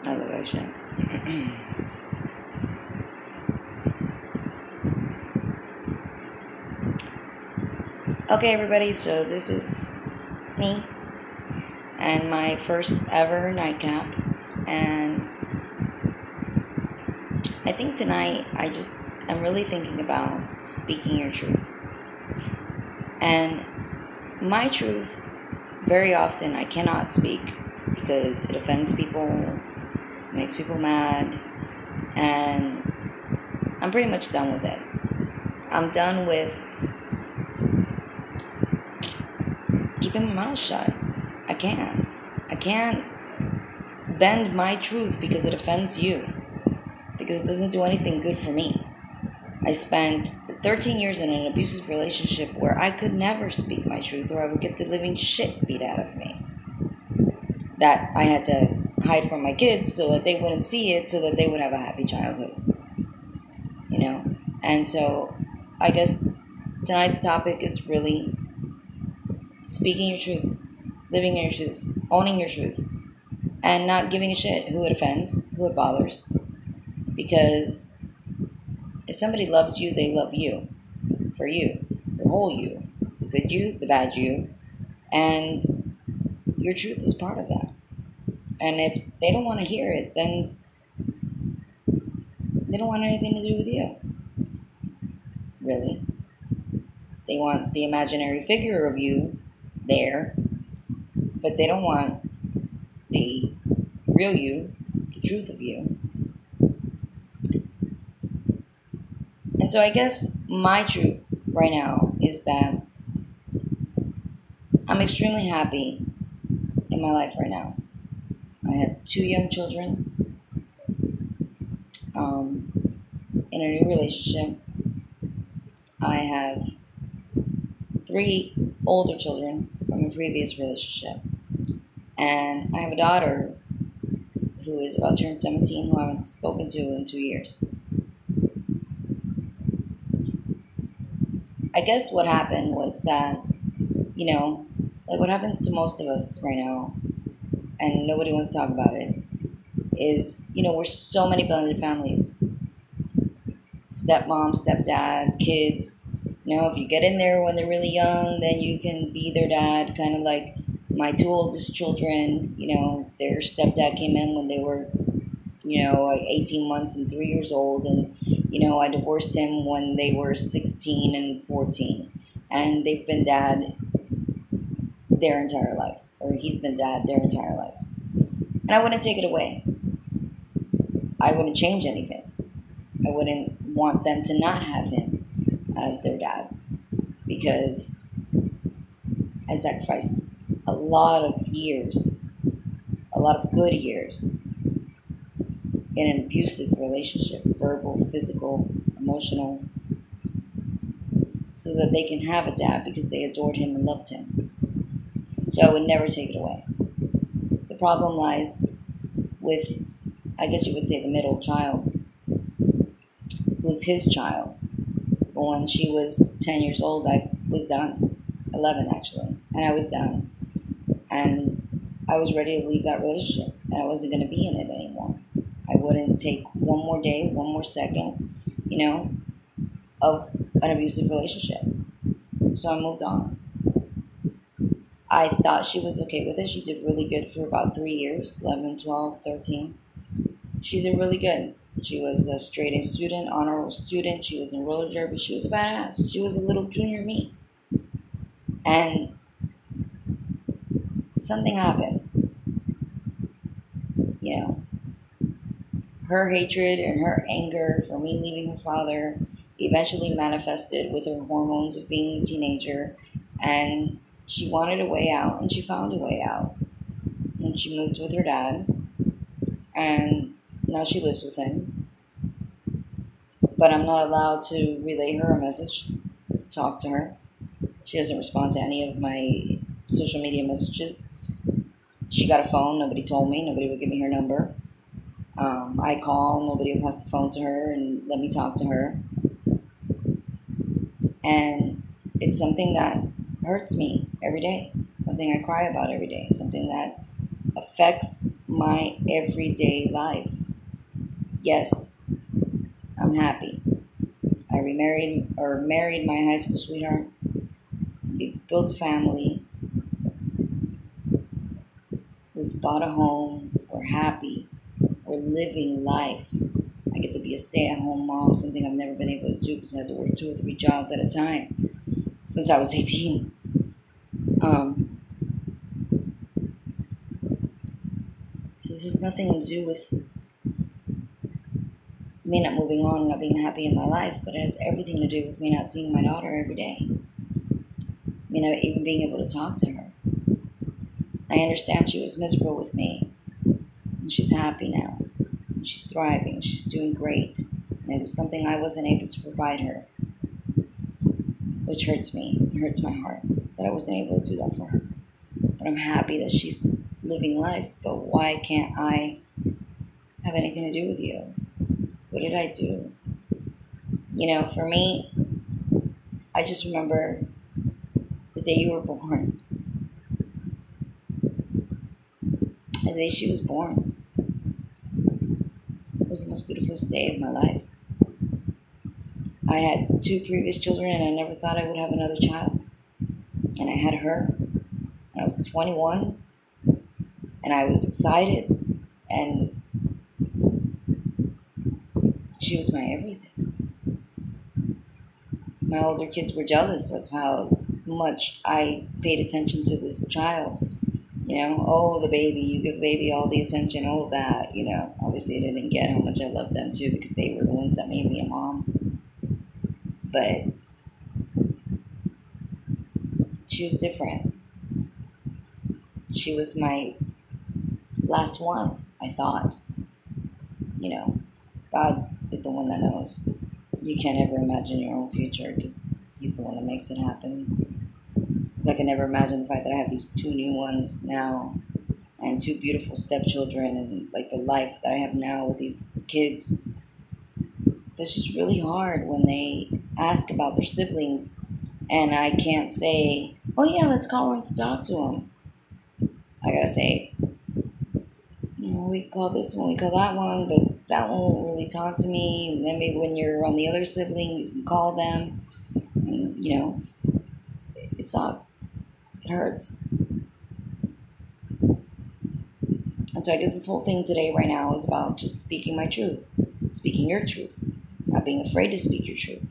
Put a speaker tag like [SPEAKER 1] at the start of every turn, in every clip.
[SPEAKER 1] I love that shit. Okay, everybody, so this is me and my first ever nightcap. And I think tonight I'm really thinking about speaking your truth. And my truth, very often, I cannot speak because it offends people, makes people mad, and I'm pretty much done with it. I'm done with keeping my mouth shut. I can't. I can't bend my truth because it offends you, because it doesn't do anything good for me. I spent 13 years in an abusive relationship where I could never speak my truth or I would get the living shit beat out of me. That I had to hide from my kids so that they wouldn't see it, so that they would have a happy childhood. You know? And so I guess tonight's topic is really speaking your truth, living in your truth, owning your truth, and not giving a shit who it offends, who it bothers. Because if somebody loves you, they love you, for you, the whole you, the good you, the bad you, and your truth is part of that. And if they don't want to hear it, then they don't want anything to do with you, really. They want the imaginary figure of you there, but they don't want the real you, the truth of you. And so I guess my truth right now is that I'm extremely happy in my life right now. I have 2 young children, um, in a new relationship. I have 3 older children from a previous relationship. And I have a daughter who is about to turn 17 who I haven't spoken to in 2 years. I guess what happened was that, like what happens to most of us right now, and nobody wants to talk about it, is, we're so many blended families. Stepmom, stepdad, kids. If you get in there when they're really young, then you can be their dad, kind of like my 2 oldest children. Their stepdad came in when they were, like 18 months and 3 years old. And, I divorced him when they were 16 and 14. And they've been dad their entire lives, or he's been dad their entire lives. And I wouldn't take it away. I wouldn't change anything. I wouldn't want them to not have him as their dad, because I sacrificed a lot of years, a lot of good years, in an abusive relationship, verbal, physical, emotional, so that they can have a dad because they adored him and loved him. So I would never take it away. The problem lies with, I guess you would say, the middle child, who's his child. But when she was 10 years old, I was done. 11, actually. And I was done. And I was ready to leave that relationship. And I wasn't going to be in it anymore. I wouldn't take one more day, one more second, of an abusive relationship. So I moved on. I thought she was okay with it. She did really good for about 3 years, 11, 12, 13. She did really good. She was a straight A student, honor roll student. She was in roller derby. She was a badass. She was a little junior me. And something happened. Her hatred and her anger for me leaving her father eventually manifested with her hormones of being a teenager. And she wanted a way out, and she found a way out. And she moved with her dad. And now she lives with him. But I'm not allowed to relay her a message, talk to her. She doesn't respond to any of my social media messages. She got a phone. Nobody told me. Nobody would give me her number. I call. Nobody will pass the phone to her and let me talk to her. And it's something that hurts me every day. Something I cry about every day. Something that affects my everyday life. Yes, I'm happy. I remarried or married my high school sweetheart. We've built a family. We've bought a home. We're happy. We're living life. I get to be a stay-at-home mom, something I've never been able to do because I had to work 2 or 3 jobs at a time since I was 18. Um, so this has nothing to do with me not moving on and not being happy in my life, but it has everything to do with me not seeing my daughter every day. Me not even being able to talk to her. I understand she was miserable with me, and she's happy now. And she's thriving. She's doing great. And it was something I wasn't able to provide her, which hurts me. It hurts my heart that I wasn't able to do that for her. But I'm happy that she's living life. But why can't I have anything to do with you? What did I do? For me, I just remember the day you were born. The day she was born. It was the most beautiful day of my life. I had 2 previous children and I never thought I would have another child. And I had her. And I was 21 and I was excited and she was my everything. My older kids were jealous of how much I paid attention to this child. Oh, the baby, you give the baby all the attention, all that, Obviously, they didn't get how much I loved them too because they were the ones that made me a mom. But she was different. She was my last one, I thought. God is the one that knows. You can't ever imagine your own future because He's the one that makes it happen. Because I can never imagine the fact that I have these 2 new ones now and 2 beautiful stepchildren and like the life that I have now with these kids. It's just really hard when they ask about their siblings and I can't say, oh yeah, let's call them to talk to them. I gotta say, we call this one, we call that one, but that one won't really talk to me. And then maybe when you're around the other sibling, you can call them. And, it sucks. It hurts. And so I guess this whole thing today right now is about just speaking my truth, speaking your truth, not being afraid to speak your truth.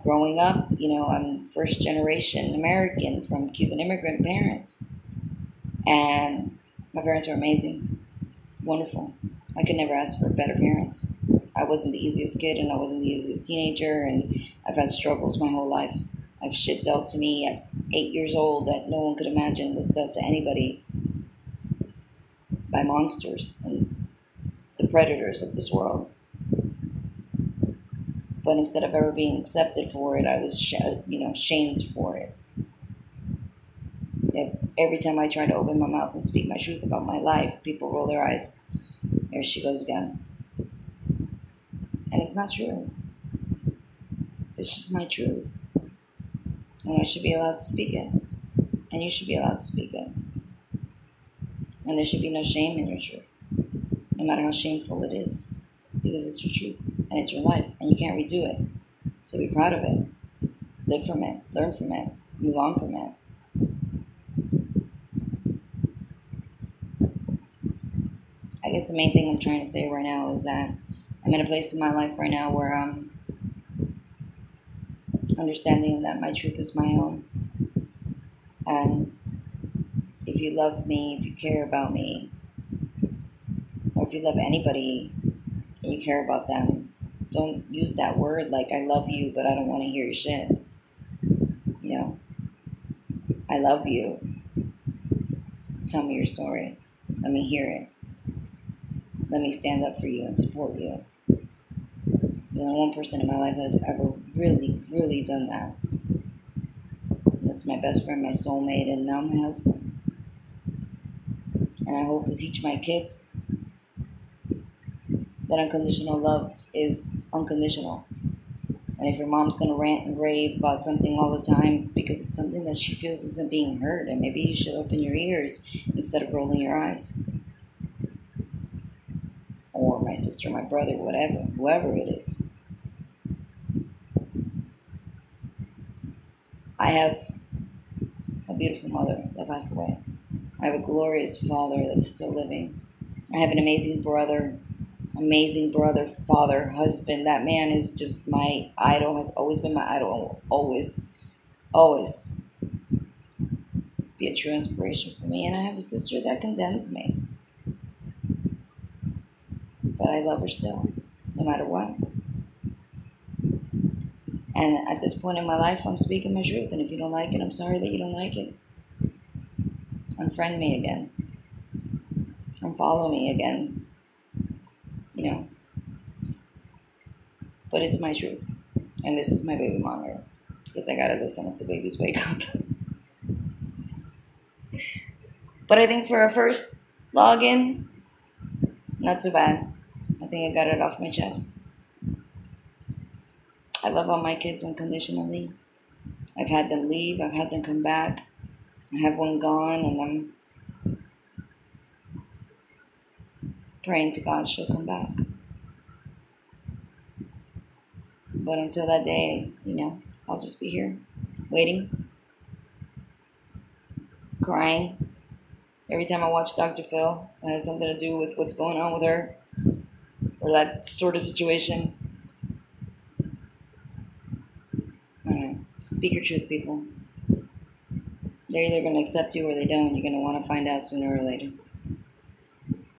[SPEAKER 1] Growing up, I'm first generation American from Cuban immigrant parents. And my parents were amazing, wonderful. I could never ask for better parents. I wasn't the easiest kid and I wasn't the easiest teenager and I've had struggles my whole life. I've shit dealt to me at 8 years old that no one could imagine was dealt to anybody by monsters and the predators of this world. But instead of ever being accepted for it, I was, shamed for it. Every time I try to open my mouth and speak my truth about my life, people roll their eyes. There she goes again. And it's not true. It's just my truth. And I should be allowed to speak it. And you should be allowed to speak it. And there should be no shame in your truth. No matter how shameful it is. Because it's your truth. And it's your life. And you can't redo it. So be proud of it. Live from it. Learn from it. Move on from it. I guess the main thing I'm trying to say right now is that I'm in a place in my life right now where I'm understanding that my truth is my own. And if you love me, if you care about me, or if you love anybody and you care about them, don't use that word like I love you, but I don't want to hear your shit. I love you. Tell me your story. Let me hear it. Let me stand up for you and support you. There's only one person in my life that has ever really, really done that. And that's my best friend, my soulmate, and now my husband. And I hope to teach my kids that unconditional love is unconditional. And if your mom's going to rant and rave about something all the time, it's because it's something that she feels isn't being heard. And maybe you should open your ears instead of rolling your eyes. my sister, my brother, whatever, whoever it is. I have a beautiful mother that passed away. I have a glorious father that's still living. I have an amazing brother, father, husband. That man is just my idol, has always been my idol, and will always, always be a true inspiration for me. And I have a sister that condemns me, but I love her still, no matter what. And at this point in my life, I'm speaking my truth. And if you don't like it, I'm sorry that you don't like it. Unfriend me again. Unfollow me again. You know. But it's my truth. And this is my baby monitor. Because I gotta listen if the babies wake up. But I think for a first login, not so bad. I think I got it off my chest. I love all my kids unconditionally. I've had them leave. I've had them come back. I have one gone, and I'm praying to God she'll come back. But until that day, I'll just be here, waiting, crying. Every time I watch Dr. Phil, it has something to do with what's going on with her, or that sort of situation. I don't know. Speak your truth, people. They're either going to accept you or they don't. You're going to want to find out sooner or later.